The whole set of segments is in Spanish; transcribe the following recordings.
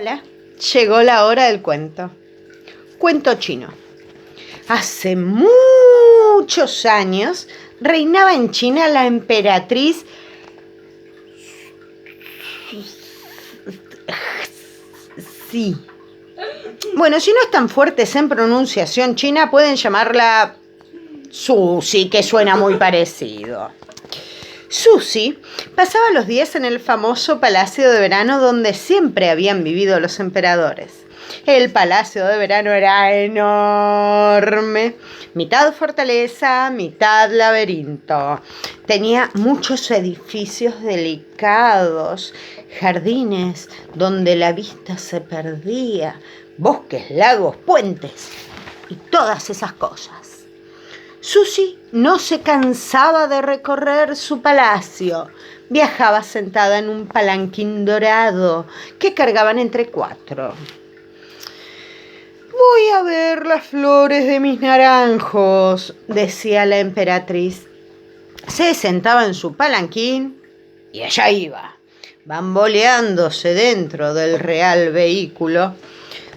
Hola, llegó la hora del cuento. Cuento chino. Hace muchos años reinaba en China la emperatriz Sí. Bueno, si no están fuertes en pronunciación china, pueden llamarla Susi, que suena muy parecido. Susi pasaba los días en el famoso palacio de verano donde siempre habían vivido los emperadores. El palacio de verano era enorme, mitad fortaleza, mitad laberinto. Tenía muchos edificios delicados, jardines donde la vista se perdía, bosques, lagos, puentes y todas esas cosas. Susi no se cansaba de recorrer su palacio. Viajaba sentada en un palanquín dorado que cargaban entre 4. Voy a ver las flores de mis naranjos, decía la emperatriz. Se sentaba en su palanquín y allá iba, bamboleándose dentro del real vehículo.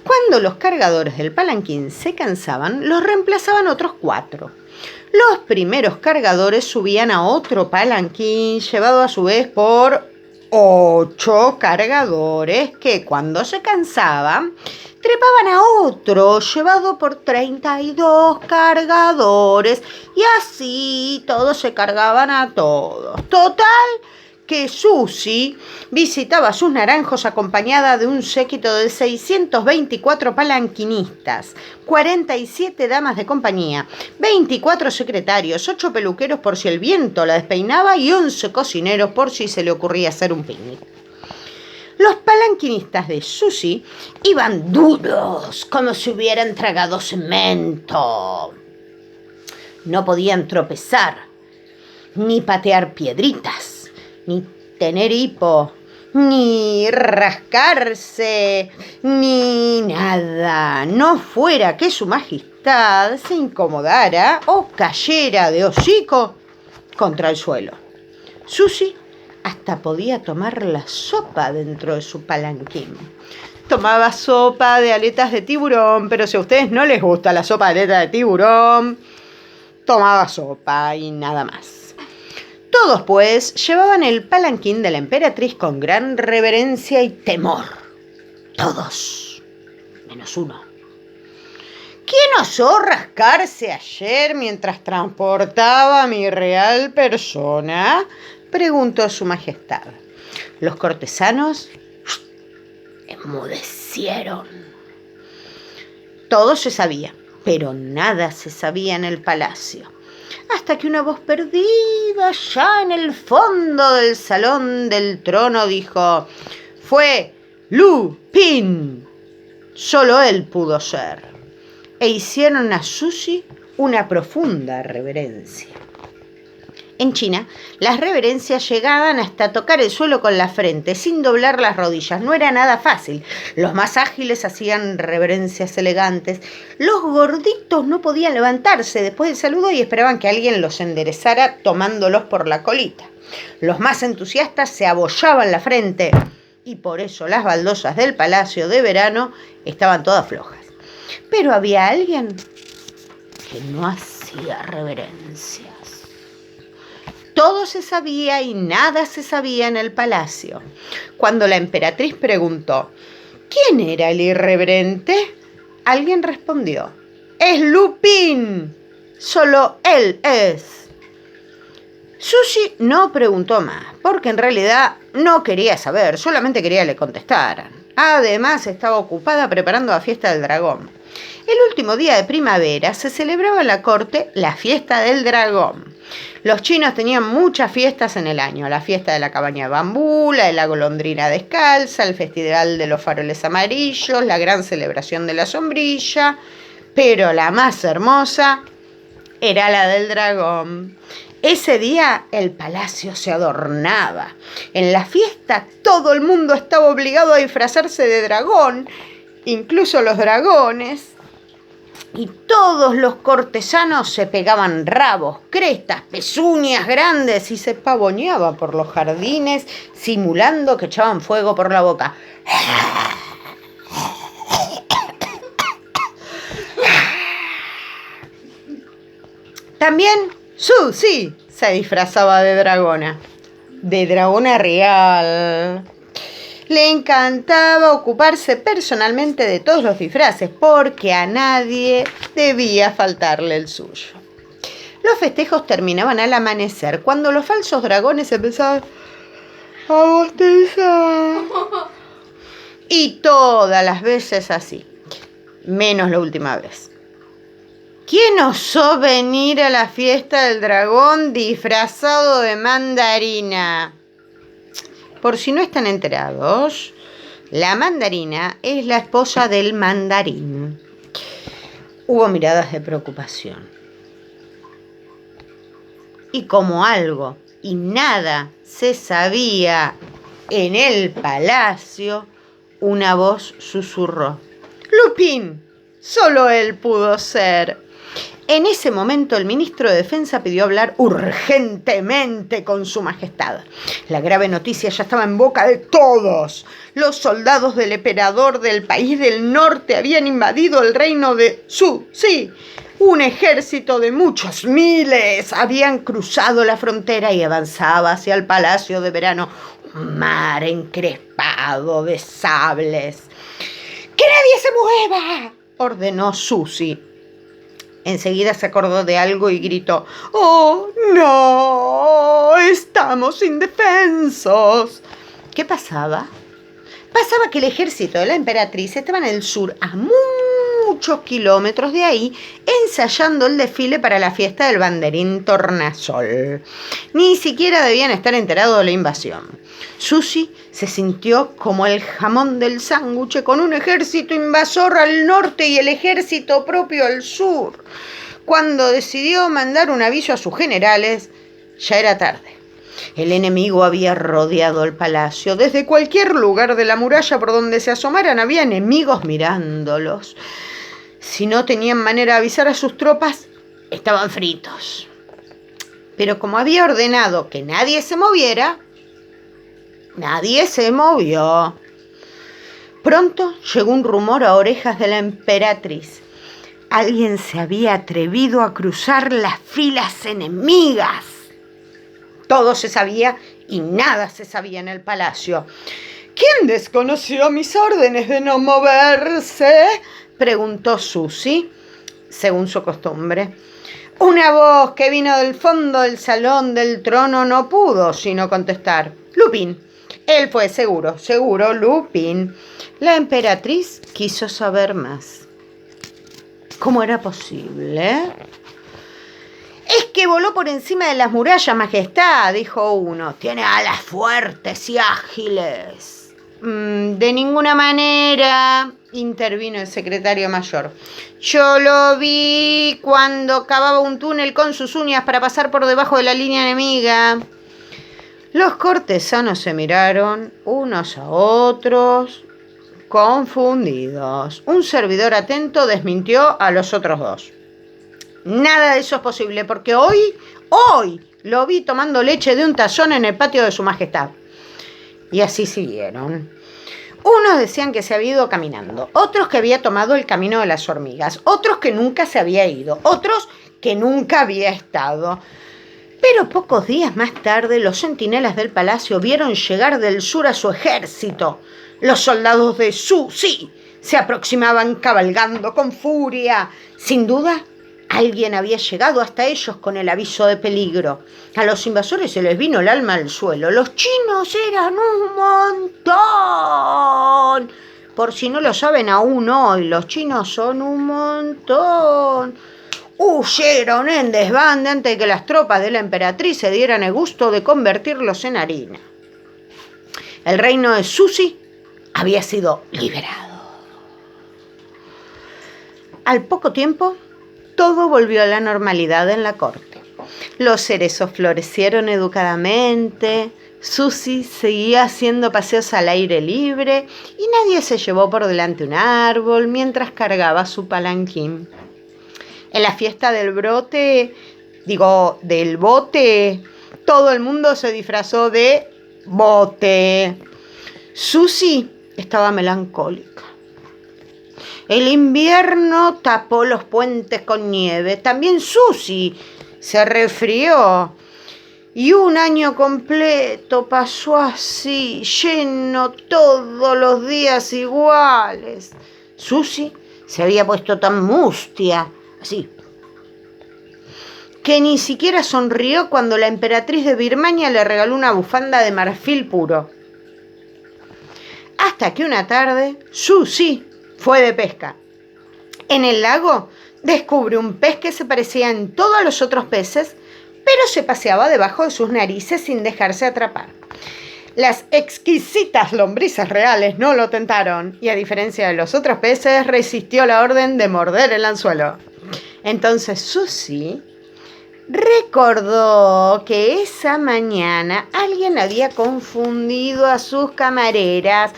Cuando los cargadores del palanquín se cansaban, los reemplazaban otros 4. Los primeros cargadores subían a otro palanquín, llevado a su vez por 8 cargadores, que cuando se cansaban, trepaban a otro, llevado por 32 cargadores, y así todos se cargaban a todos. Total, que Susi visitaba sus naranjos acompañada de un séquito de 624 palanquinistas, 47 damas de compañía, 24 secretarios, 8 peluqueros por si el viento la despeinaba y 11 cocineros por si se le ocurría hacer un picnic. Los palanquinistas de Susi iban duros, como si hubieran tragado cemento. No podían tropezar, ni patear piedritas, ni tener hipo, ni rascarse, ni nada. No fuera que su majestad se incomodara o cayera de hocico contra el suelo. Susi hasta podía tomar la sopa dentro de su palanquín. Tomaba sopa de aletas de tiburón, pero si a ustedes no les gusta la sopa de aletas de tiburón, tomaba sopa y nada más. Todos, pues, llevaban el palanquín de la emperatriz con gran reverencia y temor. Todos, menos uno. ¿Quién osó rascarse ayer mientras transportaba a mi real persona?, preguntó su majestad. Los cortesanos enmudecieron. Todo se sabía, pero nada se sabía en el palacio. Hasta que una voz perdida ya en el fondo del salón del trono dijo: «Fue Lu Pin». Solo él pudo ser. E hicieron a Susi una profunda reverencia. En China, las reverencias llegaban hasta tocar el suelo con la frente, sin doblar las rodillas. No era nada fácil. Los más ágiles hacían reverencias elegantes. Los gorditos no podían levantarse después del saludo y esperaban que alguien los enderezara tomándolos por la colita. Los más entusiastas se abollaban la frente y por eso las baldosas del palacio de verano estaban todas flojas. Pero había alguien que no hacía reverencias. Todo se sabía y nada se sabía en el palacio. Cuando la emperatriz preguntó: ¿quién era el irreverente?, alguien respondió: «Es Lu Pin. Solo él es». Susi no preguntó más, porque en realidad no quería saber, solamente quería que le contestaran. Además, estaba ocupada preparando la fiesta del dragón. El último día de primavera se celebraba en la corte la fiesta del dragón. Los chinos tenían muchas fiestas en el año: la fiesta de la cabaña de bambú, la de la golondrina descalza, el festival de los faroles amarillos, la gran celebración de la sombrilla, pero la más hermosa era la del dragón. Ese día el palacio se adornaba. En la fiesta todo el mundo estaba obligado a disfrazarse de dragón, incluso los dragones. Y todos los cortesanos se pegaban rabos, crestas, pezuñas grandes y se pavoneaban por los jardines simulando que echaban fuego por la boca. También Susi se disfrazaba de dragona real. Le encantaba ocuparse personalmente de todos los disfraces porque a nadie debía faltarle el suyo. Los festejos terminaban al amanecer cuando los falsos dragones empezaban a bostezar. Y todas las veces así, menos la última vez. ¿Quién osó venir a la fiesta del dragón disfrazado de mandarina? Por si no están enterados, la mandarina es la esposa del mandarín. Hubo miradas de preocupación. Y como algo y nada se sabía en el palacio, una voz susurró: ¡Lupin! Solo él pudo ser. En ese momento el ministro de Defensa pidió hablar urgentemente con su majestad. La grave noticia ya estaba en boca de todos. Los soldados del emperador del país del norte habían invadido el reino de Susi. Un ejército de muchos miles habían cruzado la frontera y avanzaba hacia el palacio de verano. Un mar encrespado de sables. ¡Que nadie se mueva!, ordenó Susi. Enseguida se acordó de algo y gritó: ¡Oh, no! ¡Estamos indefensos! ¿Qué pasaba? Pasaba que el ejército de la emperatriz estaba en el sur, a muchos kilómetros de ahí, ensayando el desfile para la fiesta del banderín tornasol. Ni siquiera debían estar enterados de la invasión. Susi se sintió como el jamón del sándwich, con un ejército invasor al norte y el ejército propio al sur. Cuando decidió mandar un aviso a sus generales, ya era tarde. El enemigo había rodeado el palacio. Desde cualquier lugar de la muralla por donde se asomaran había enemigos mirándolos. Si no tenían manera de avisar a sus tropas, estaban fritos. Pero como había ordenado que nadie se moviera, nadie se movió. Pronto llegó un rumor a orejas de la emperatriz. Alguien se había atrevido a cruzar las filas enemigas. Todo se sabía y nada se sabía en el palacio. ¿Quién desconoció mis órdenes de no moverse?, preguntó Susi, según su costumbre. Una voz que vino del fondo del salón del trono no pudo sino contestar: Lupin. Él fue seguro, Lupin. La emperatriz quiso saber más. ¿Cómo era posible? Es que voló por encima de las murallas, majestad, dijo uno. Tiene alas fuertes y ágiles. De ninguna manera, intervino el secretario mayor. Yo lo vi cuando cavaba un túnel con sus uñas para pasar por debajo de la línea enemiga. Los cortesanos se miraron unos a otros, confundidos. Un servidor atento desmintió a los otros dos. Nada de eso es posible, porque hoy lo vi tomando leche de un tazón en el patio de su majestad. Y así siguieron. Unos decían que se había ido caminando, otros que había tomado el camino de las hormigas, otros que nunca se había ido, otros que nunca había estado. Pero pocos días más tarde, los centinelas del palacio vieron llegar del sur a su ejército. Los soldados de Susi se aproximaban cabalgando con furia. Sin duda, alguien había llegado hasta ellos con el aviso de peligro. A los invasores se les vino el alma al suelo. Los chinos eran un montón. Por si no lo saben aún hoy, los chinos son un montón. Huyeron en desbande antes de que las tropas de la emperatriz se dieran el gusto de convertirlos en harina. El reino de Susi había sido liberado. Al poco tiempo, todo volvió a la normalidad en la corte. Los cerezos florecieron educadamente, Susi seguía haciendo paseos al aire libre y nadie se llevó por delante un árbol mientras cargaba su palanquín. En la fiesta del bote, todo el mundo se disfrazó de bote. Susi estaba melancólica. El invierno tapó los puentes con nieve. También Susi se resfrió y un año completo pasó así, lleno todos los días iguales. Susi se había puesto tan mustia, así, que ni siquiera sonrió cuando la emperatriz de Birmania le regaló una bufanda de marfil puro. Hasta que una tarde, Susi fue de pesca. En el lago descubrió un pez que se parecía en todo a los otros peces, pero se paseaba debajo de sus narices sin dejarse atrapar. Las exquisitas lombrices reales no lo tentaron y, a diferencia de los otros peces, resistió la orden de morder el anzuelo. Entonces Susi recordó que esa mañana alguien había confundido a sus camareras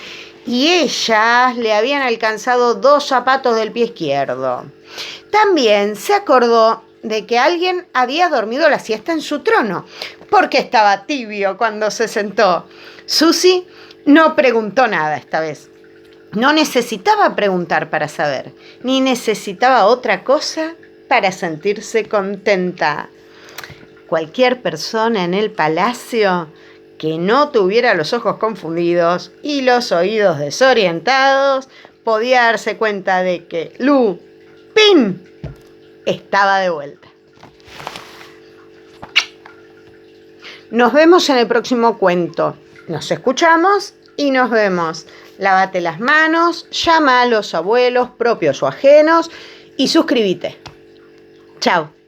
y ellas le habían alcanzado 2 zapatos del pie izquierdo. También se acordó de que alguien había dormido la siesta en su trono, porque estaba tibio cuando se sentó. Susi no preguntó nada esta vez. No necesitaba preguntar para saber, ni necesitaba otra cosa para sentirse contenta. Cualquier persona en el palacio que no tuviera los ojos confundidos y los oídos desorientados podía darse cuenta de que Lupin estaba de vuelta. Nos vemos en el próximo cuento. Nos escuchamos y nos vemos. Lávate las manos, llama a los abuelos propios o ajenos y suscríbete. Chao.